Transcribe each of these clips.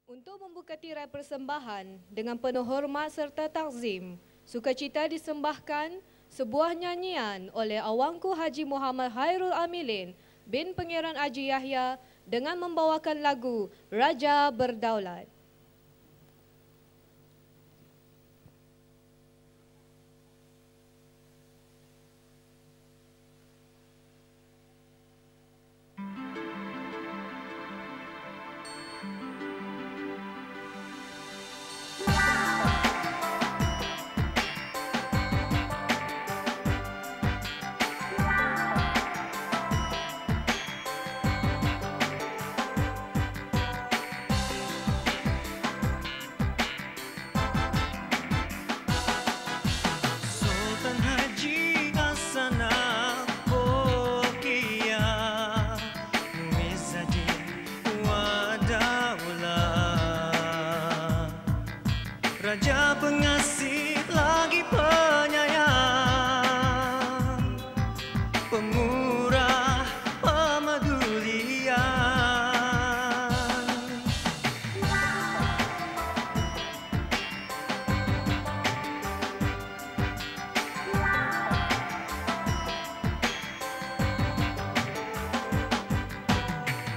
Untuk membuka tirai persembahan dengan penuh hormat serta takzim, sukacita disembahkan sebuah nyanyian oleh Awangku Haji Muhammad Hairul Amilin bin Pangeran Haji Yahya dengan membawakan lagu Raja Berdaulat. Raja pengasih lagi penyayang, pemurah pemedulian.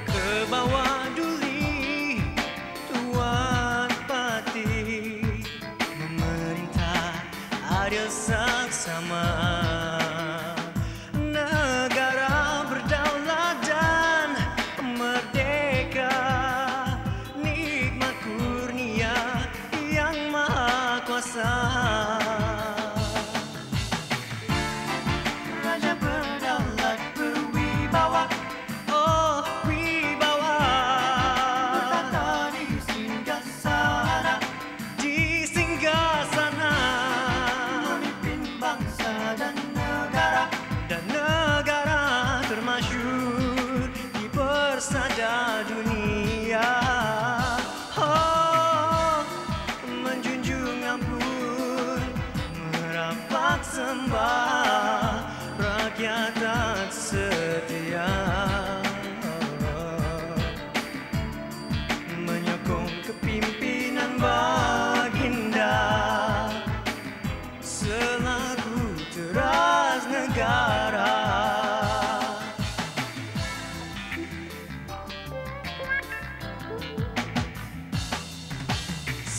Ke bawah duli Tuan Pati, adil saksama, negara berdaulat dan merdeka, nikmat kurnia yang maha kuasa. Raja berdaulat berwibawa, oh wibawa, bertata di singgasana, di singgasana, dan negara termasyhur di persada dunia. Oh, menjunjung ampun, merapat sembah rakyat taat setia, menyokong kepimpinan baginda selaku teras negara.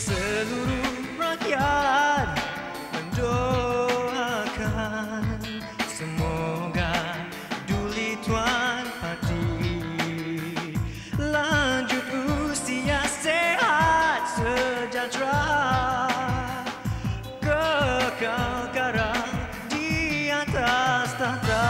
Seluruh rakyat mendoakan semoga duli Tuan Pati lanjut usia sehat sejahtera, kekal karang di atas tahta.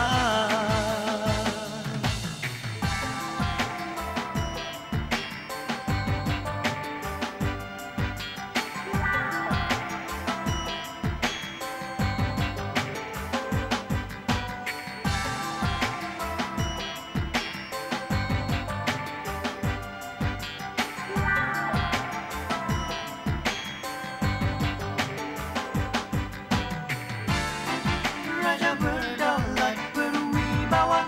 Raja berdaulat berwibawa,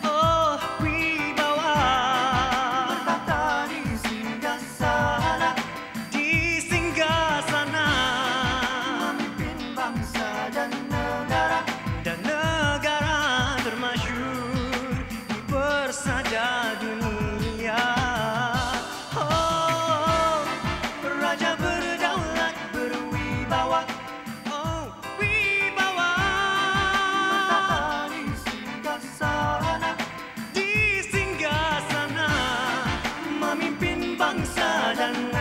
oh wibawa, bertata di singgasana, di singgasana, memimpin bangsa dan negara termasyhur di persada dunia. Oh, Raja berdaulat berwibawa, oh wibawa, di singgasana, memimpin bangsa dan